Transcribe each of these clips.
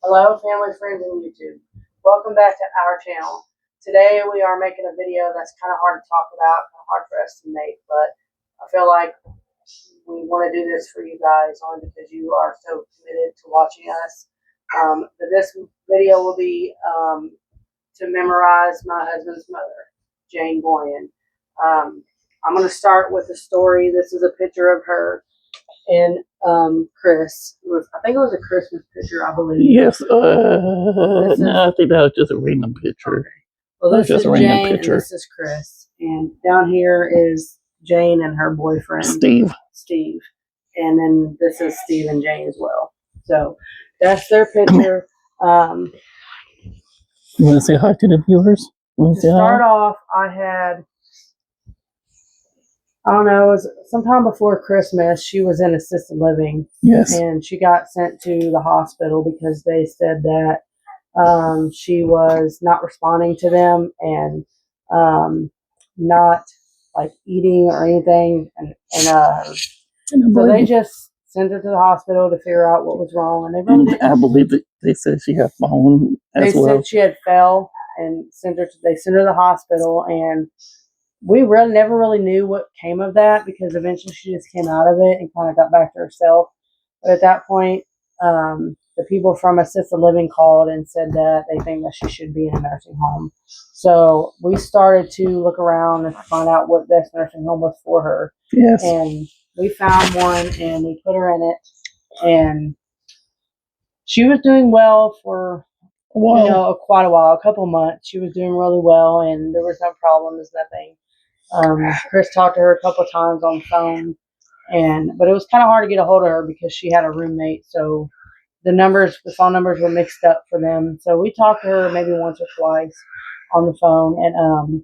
Hello, family, friends, and YouTube. Welcome back to our channel. Today we are making a video that's kind of hard to talk about, kind of hard for us to make, but I feel like we want to do this for you guys only because you are so committed to watching us. But this video will be to memorize my husband's mother, Jane Boian. I'm going to start with a story. This is a picture of her and Chris. I think it was a Christmas picture, I believe. Yes. No, I think that was just a random picture. Okay. Well, this is Jane and this is Chris. And down here is Jane and her boyfriend, Steve. And then this is Steve and Jane as well. So that's their picture. You want to say hi to the viewers? To start off, I don't know, it was sometime before Christmas. She was in assisted living. Yes. And she got sent to the hospital because they said that she was not responding to them and not like eating or anything. And so they just sent her to the hospital to figure out what was wrong. And they really didn't. I believe that they said she had fallen as well. They said she had fell and they sent her to the hospital, and we never really knew what came of that because eventually she just came out of it and kind of got back to herself. But at that point, the people from assisted living called and said that they think that she should be in a nursing home. So we started to look around and find out what best nursing home was for her. Yes. And we found one and we put her in it. And she was doing well for quite a while, a couple months. She was doing really well and there was no problems, nothing. Chris talked to her a couple of times on the phone, but it was kind of hard to get a hold of her because she had a roommate. So the phone numbers were mixed up for them. So we talked to her maybe once or twice on the phone. And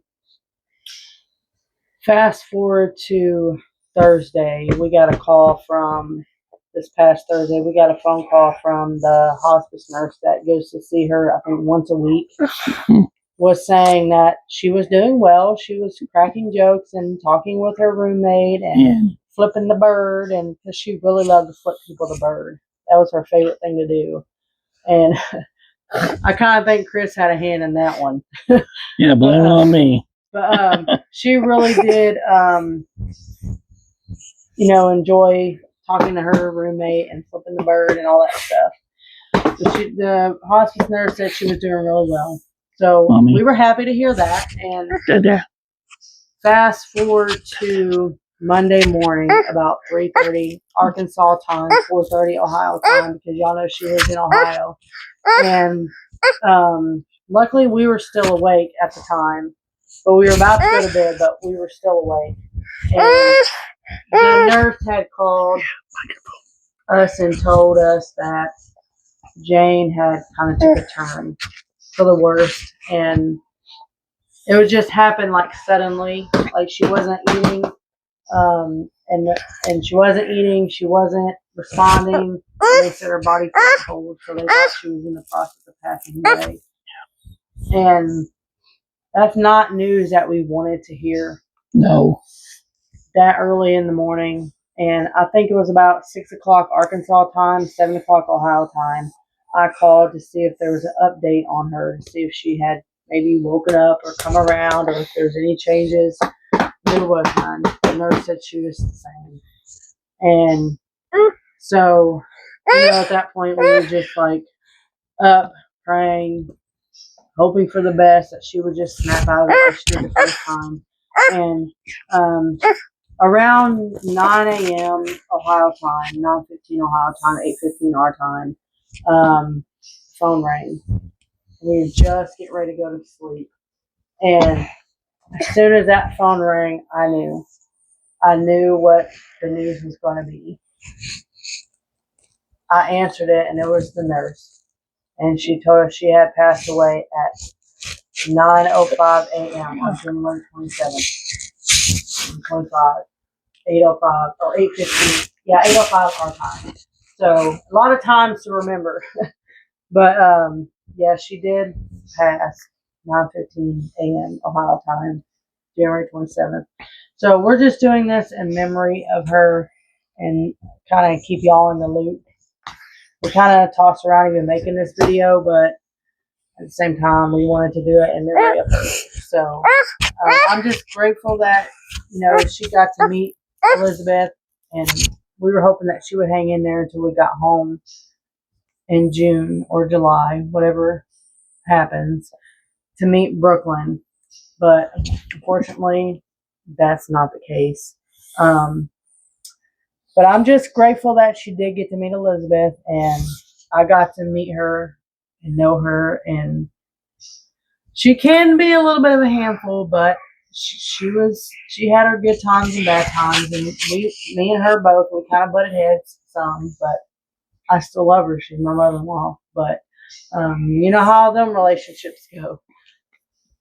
fast forward to Thursday, we got a call from this past Thursday. We got a phone call from the hospice nurse that goes to see her, I think, once a week. Was saying that she was doing well. She was cracking jokes and talking with her roommate and flipping the bird, and because she really loved to flip people the bird. That was her favorite thing to do. And I kind of think Chris had a hand in that one. Yeah, blame it on me. But she really did, enjoy talking to her roommate and flipping the bird and all that stuff. So the hospice nurse said she was doing really well. So we were happy to hear that. And fast forward to Monday morning, about 3:30 Arkansas time, 4:30 Ohio time, because y'all know she lives in Ohio. And luckily we were still awake at the time. But we were about to go to bed, but we were still awake. And the nurse had called us and told us that Jane had kind of took a turn for the worst, and it would just happen like suddenly, like she wasn't eating, and she wasn't eating, she wasn't responding. They said her body felt cold, so they thought she was in the process of passing away. And that's not news that we wanted to hear. No. That early in the morning, and I think it was about 6 o'clock Arkansas time, 7 o'clock Ohio time. I called to see if there was an update on her, to see if she had maybe woken up or come around or if there was any changes. There was none. The nurse said she was the same. And so, at that point, we were just like up, praying, hoping for the best, that she would just snap out of it like she did the first time. And around 9 a.m. Ohio time, 9:15 Ohio time, 8:15 our time, phone rang. We just get ready to go to sleep. And as soon as that phone rang, I knew what the news was going to be. I answered it, and it was the nurse. And she told us she had passed away at 9:05 a.m. on January 27th, 25, 8:05, or 8:15. Yeah, 8:05 our time. So a lot of times to remember. But yeah, she did pass 9:15 a.m. Ohio time, January 27th. So we're just doing this in memory of her and kind of keep y'all in the loop. we kind of tossed around even making this video, but at the same time, we wanted to do it in memory of her. So I'm just grateful that, you know, she got to meet Elizabeth, and we were hoping that she would hang in there until we got home in June or July, whatever happens, to meet Brooklyn. But unfortunately, that's not the case. But I'm just grateful that she did get to meet Elizabeth, and I got to meet her and know her. And she can be a little bit of a handful, but she had her good times and bad times, and me and her both, we kind of butted heads some, but I still love her. She's my mother-in-law. But you know how them relationships go.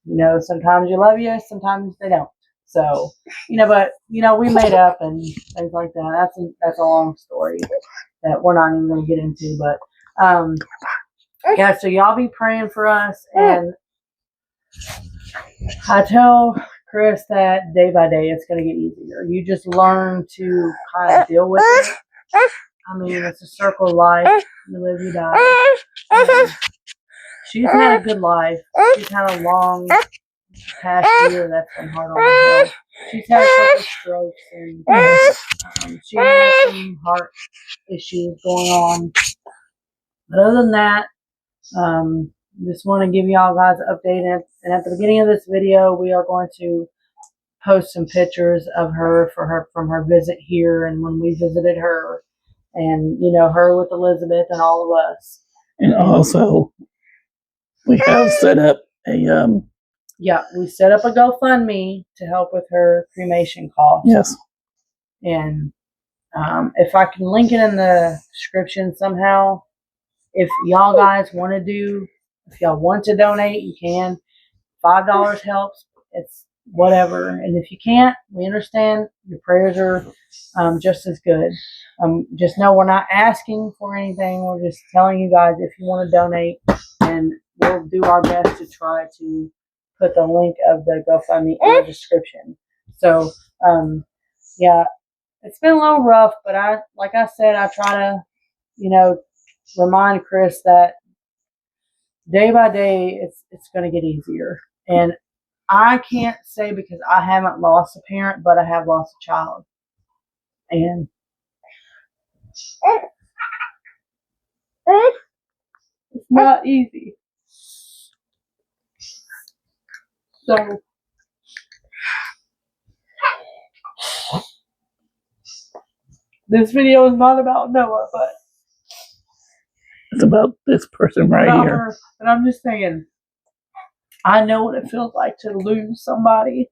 You know, sometimes you love you, sometimes they don't. So, you know, but you know, we made up and things like that. That's a long story that we're not even going to get into. But yeah, so y'all be praying for us, and I tell Chris that day by day it's going to get easier. You just learn to kind of deal with it. I mean, it's a circle of life. You live, you die. And she's had a good life. She's had a long past year that's been hard on her health. She's had a couple strokes, and she has some heart issues going on. But other than that, just want to give y'all guys an update. And at the beginning of this video, we are going to post some pictures of her from her visit here and when we visited her, and you know, her with Elizabeth and all of us. And also, we have set up a we set up a GoFundMe to help with her cremation costs. Yes. And if I can link it in the description somehow, if y'all guys want to if y'all want to donate, you can. $5 helps. It's whatever. And if you can't, we understand. Your prayers are just as good. Just know we're not asking for anything. We're just telling you guys if you want to donate, and we'll do our best to try to put the link of the GoFundMe in the description. So, yeah, it's been a little rough, but like I said, I try to, you know, remind Chris that day by day it's going to get easier. And I can't say because I haven't lost a parent, but I have lost a child. And it's not easy. So this video is not about Noah, but it's about this person right here. Her. And I'm just saying, I know what it feels like to lose somebody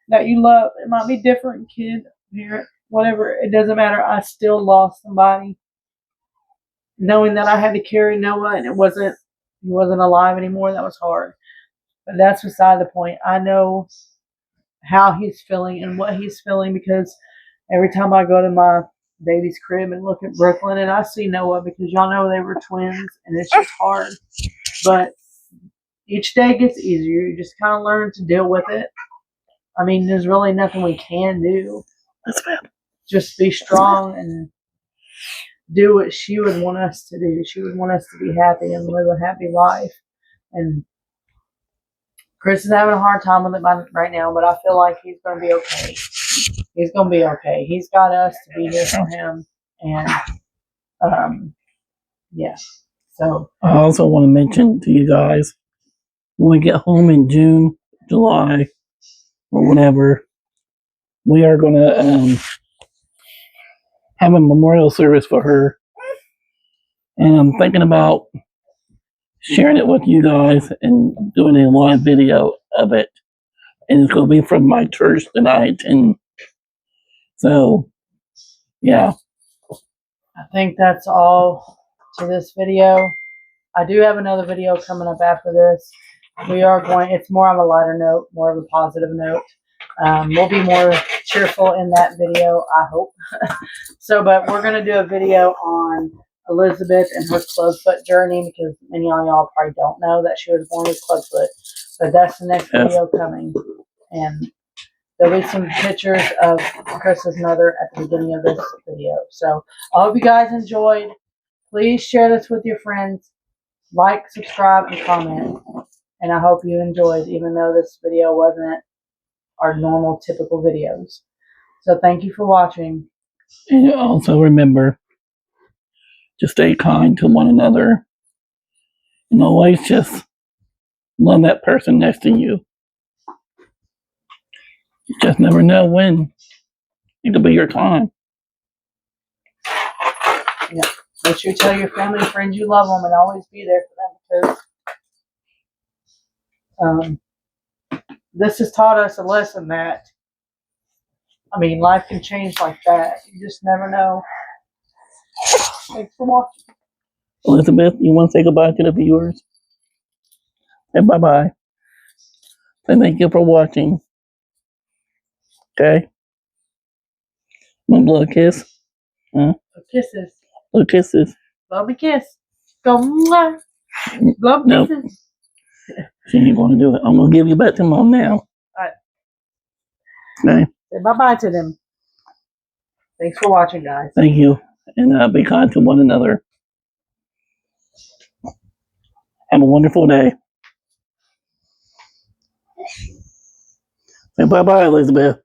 that you love. It might be different, kid, parent, whatever. It doesn't matter. I still lost somebody. Knowing that I had to carry Noah and he wasn't alive anymore, that was hard. But that's beside the point. I know how he's feeling and what he's feeling, because every time I go to my baby's crib and look at Brooklyn and I see Noah, because y'all know they were twins, and it's just hard. But each day gets easier. You just kind of learn to deal with it. I mean, there's really nothing we can do. That's bad. Just be strong and do what she would want us to do. She would want us to be happy and live a happy life. And Chris is having a hard time with it right now, but I feel like he's going to be okay. He's going to be okay. He's got us to be here for him. And, yeah. So I also want to mention to you guys, when we get home in June, July, or whatever, we are going to have a memorial service for her. And I'm thinking about sharing it with you guys and doing a live video of it. And it's going to be from my church tonight. And so, yeah. I think that's all to this video. I do have another video coming up after this. It's more on a lighter note, more of a positive note. We'll be more cheerful in that video, I hope. But we're going to do a video on Elizabeth and her clubfoot journey, because many of y'all probably don't know that she was born with clubfoot. But that's the next video coming. And there'll be some pictures of Chris's mother at the beginning of this video. So I hope you guys enjoyed. Please share this with your friends. Like, subscribe, and comment. And I hope you enjoyed, even though this video wasn't our normal, typical videos. So thank you for watching. And also remember to stay kind to one another. And always just love that person next to you. You just never know when it could be your time. Yeah. Make sure you tell your family and friends you love them and always be there for them, because this has taught us a lesson that, life can change like that. You just never know. Thanks for watching. Elizabeth, you want to say goodbye to the viewers? And bye-bye. And thank you for watching. Okay? Want a little kiss? Huh? Kisses. Little kisses. Love me kiss. Go mwah. Love Nope. kisses. She ain't going to do it. I'm going to give you back to Mom now. Alright. Okay? Say bye-bye to them. Thanks for watching, guys. Thank you. And be kind to one another. Have a wonderful day. And bye-bye, Elizabeth.